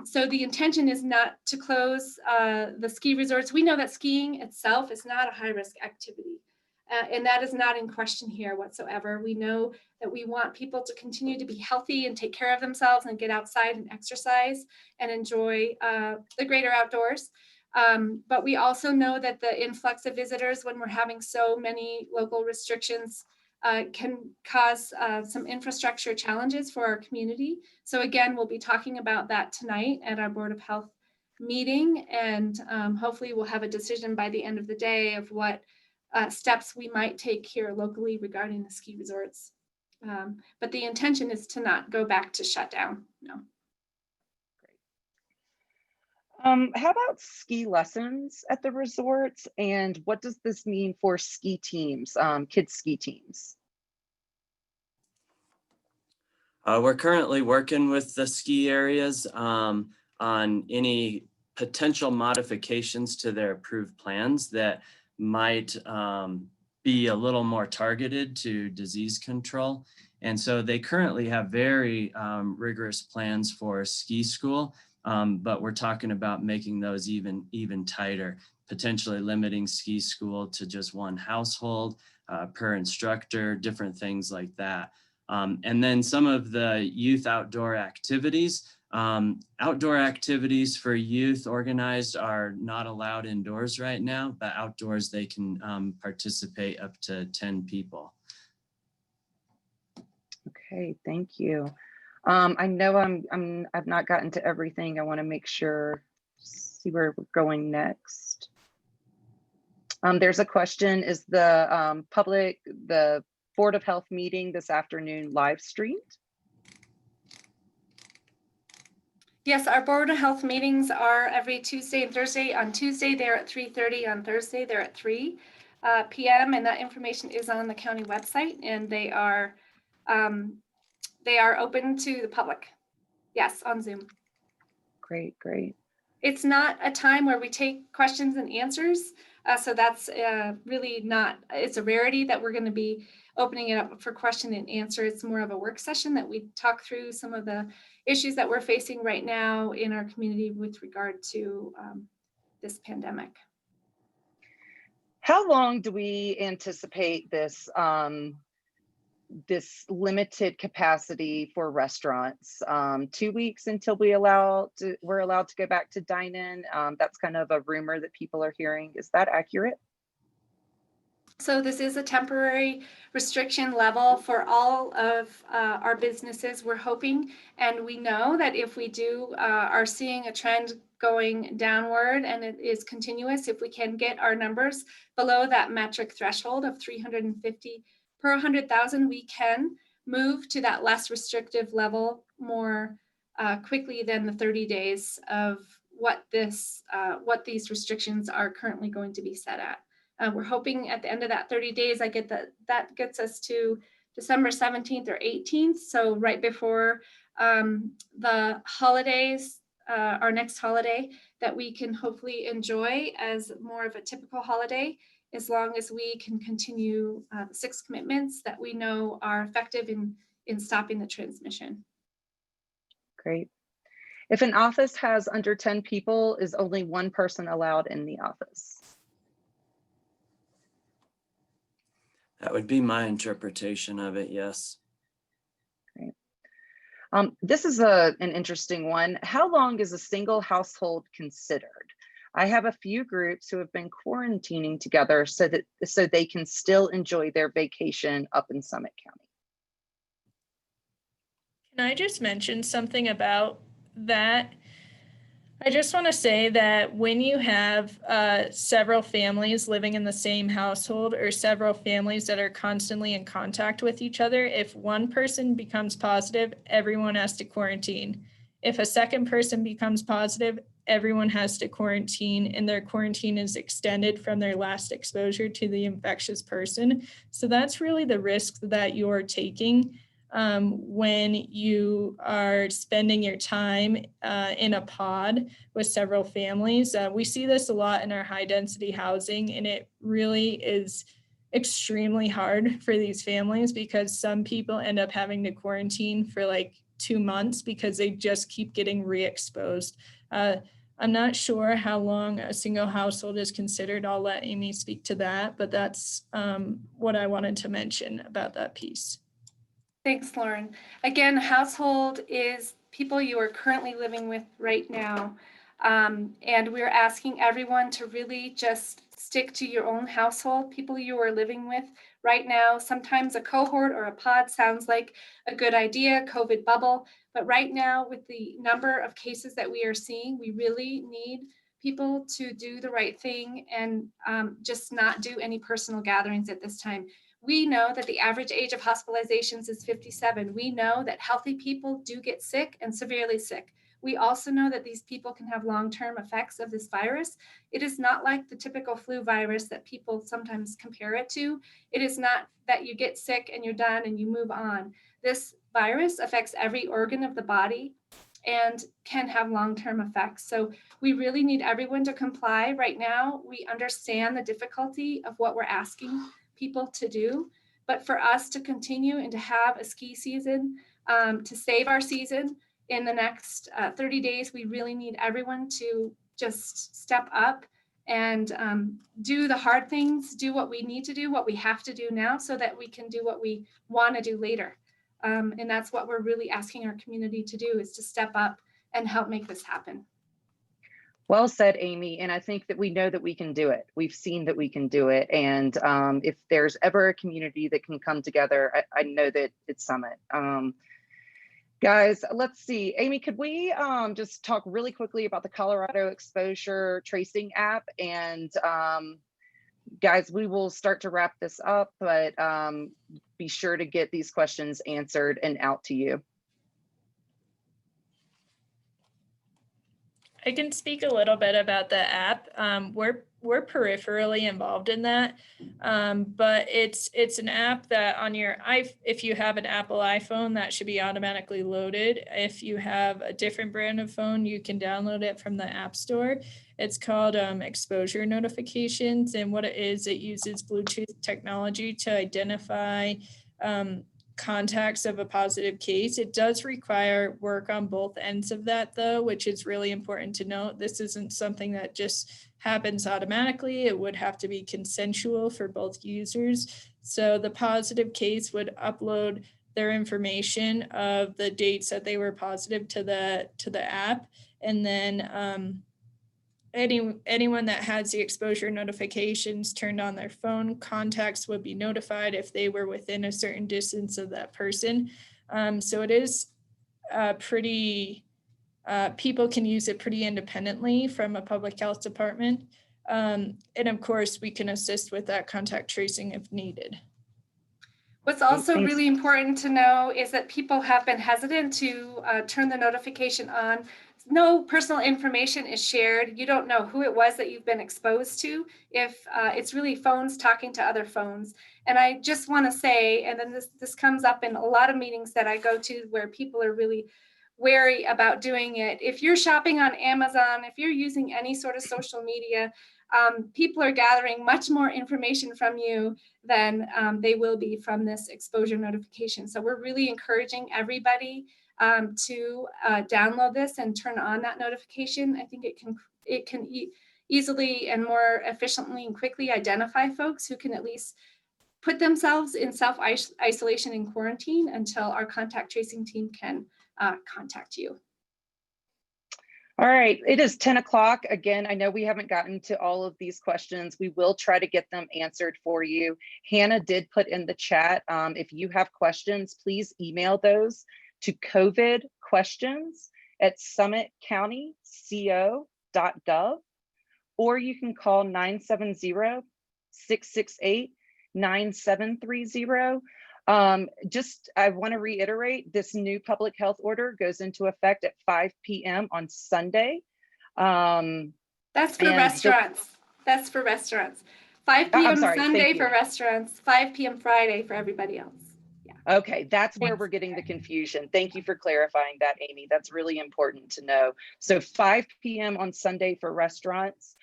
So the intention is not to close the ski resorts. We know that skiing itself is not a high-risk activity, and that is not in question here whatsoever. We know that we want people to continue to be healthy and take care of themselves and get outside and exercise and enjoy the greater outdoors. But we also know that the influx of visitors when we're having so many local restrictions can cause some infrastructure challenges for our community. So again, we'll be talking about that tonight at our Board of Health meeting, and hopefully we'll have a decision by the end of the day of what steps we might take here locally regarding the ski resorts. But the intention is to not go back to shutdown, no. How about ski lessons at the resorts, and what does this mean for ski teams, kids ski teams? We're currently working with the ski areas on any potential modifications to their approved plans that might be a little more targeted to disease control. And so they currently have very rigorous plans for ski school. But we're talking about making those even tighter, potentially limiting ski school to just one household per instructor, different things like that. And then some of the youth outdoor activities. Outdoor activities for youth organized are not allowed indoors right now, but outdoors they can participate up to 10 people. Okay, thank you. I know I've not gotten to everything. I want to make sure, see where we're going next. There's a question, is the the Board of Health meeting this afternoon live streamed? Yes, our Board of Health meetings are every Tuesday and Thursday. On Tuesday, they're at 3:30. On Thursday, they're at 3 p.m. And that information is on the county website, and they are open to the public. Yes, on Zoom. Great, great. It's not a time where we take questions and answers. So that's really not, it's a rarity that we're going to be opening it up for question and answer. It's more of a work session that we talk through some of the issues that we're facing right now in our community with regard to this pandemic. How long do we anticipate this this limited capacity for restaurants? 2 weeks until we're allowed to go back to dine-in? That's kind of a rumor that people are hearing. Is that accurate? So this is a temporary restriction level for all of our businesses, we're hoping. And we know that if we are seeing a trend going downward and it is continuous, if we can get our numbers below that metric threshold of 350 per 100,000, we can move to that less restrictive level more quickly than the 30 days of what these restrictions are currently going to be set at. We're hoping at the end of that 30 days, that gets us to December 17th or 18th. So right before the holidays, our next holiday, that we can hopefully enjoy as more of a typical holiday, as long as we can continue the 6 commitments that we know are effective in stopping the transmission. Great. If an office has under 10 people, is only one person allowed in the office? That would be my interpretation of it, yes. This is an interesting one. How long is a single household considered? I have a few groups who have been quarantining together so they can still enjoy their vacation up in Summit County. Can I just mention something about that? I just want to say that when you have several families living in the same household, or several families that are constantly in contact with each other, if one person becomes positive, everyone has to quarantine. If a second person becomes positive, everyone has to quarantine, and their quarantine is extended from their last exposure to the infectious person. So that's really the risk that you're taking when you are spending your time in a pod with several families. We see this a lot in our high density housing, and it really is extremely hard for these families because some people end up having to quarantine for like 2 months because they just keep getting re-exposed. I'm not sure how long a single household is considered. I'll let Amy speak to that, but that's what I wanted to mention about that piece. Thanks, Lauren. Again, household is people you are currently living with right now. And we're asking everyone to really just stick to your own household, people you are living with right now. Sometimes a cohort or a pod sounds like a good idea, COVID bubble. But right now, with the number of cases that we are seeing, we really need people to do the right thing and just not do any personal gatherings at this time. We know that the average age of hospitalizations is 57. We know that healthy people do get sick and severely sick. We also know that these people can have long-term effects of this virus. It is not like the typical flu virus that people sometimes compare it to. It is not that you get sick and you're done and you move on. This virus affects every organ of the body and can have long-term effects. So we really need everyone to comply right now. We understand the difficulty of what we're asking people to do, but for us to continue and to have a ski season, to save our season in the next 30 days, we really need everyone to just step up and do the hard things, do what we need to do, what we have to do now, so that we can do what we want to do later. And that's what we're really asking our community to do, is to step up and help make this happen. Well said, Amy. And I think that we know that we can do it. We've seen that we can do it. And if there's ever a community that can come together, I know that it's Summit. Guys, let's see. Amy, could we just talk really quickly about the Colorado Exposure Tracing app? And guys, we will start to wrap this up, but be sure to get these questions answered and out to you. I can speak a little bit about the app. We're peripherally involved in that, but it's an app that on your if you have an Apple iPhone, that should be automatically loaded. If you have a different brand of phone, you can download it from the App Store. It's called Exposure Notifications, and what it is, it uses Bluetooth technology to identify contacts of a positive case. It does require work on both ends of that, though, which is really important to note. This isn't something that just happens automatically. It would have to be consensual for both users. So the positive case would upload their information of the dates that they were positive to the app, and then anyone that has the exposure notifications turned on their phone, contacts would be notified if they were within a certain distance of that person. So it is pretty, people can use it pretty independently from a public health department. And of course, we can assist with that contact tracing if needed. What's also really important to know is that people have been hesitant to turn the notification on. no personal information is shared. You don't know who it was that you've been exposed to if it's really phones talking to other phones. And I just want to say, and then this comes up in a lot of meetings that I go to where people are really wary about doing it. If you're shopping on Amazon, if you're using any sort of social media, people are gathering much more information from you than they will be from this exposure notification. So we're really encouraging everybody to download this and turn on that notification. I think it can easily and more efficiently and quickly identify folks who can at least put themselves in self-isolation and quarantine until our contact tracing team can contact you. All right, it is 10 o'clock. Again, I know we haven't gotten to all of these questions. We will try to get them answered for you. Hannah did put in the chat, if you have questions, please email those to covidquestions@summitcountyco.gov, or you can call 970-668-9730. I want to reiterate, this new public health order goes into effect at 5 p.m. on Sunday. That's for restaurants. That's for restaurants. 5 p.m. Sunday for restaurants, 5 p.m. Friday for everybody else. Yeah. Okay, that's where we're getting the confusion. Thank you for clarifying that, Amy. That's really important to know. So 5 p.m. on Sunday for restaurants.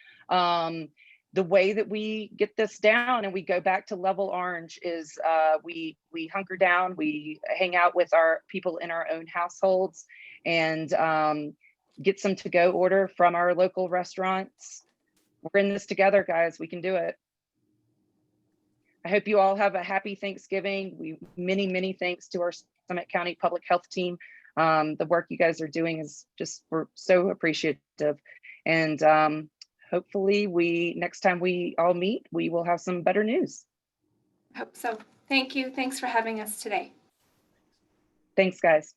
The way that we get this down and we go back to level orange is we hunker down, we hang out with our people in our own households, and get some to-go order from our local restaurants. We're in this together, guys. We can do it. I hope you all have a happy Thanksgiving. Many thanks to our Summit County Public Health team. The work you guys are doing is just, we're so appreciative. And hopefully next time we all meet, we will have some better news. Hope so. Thank you. Thanks for having us today. Thanks, guys.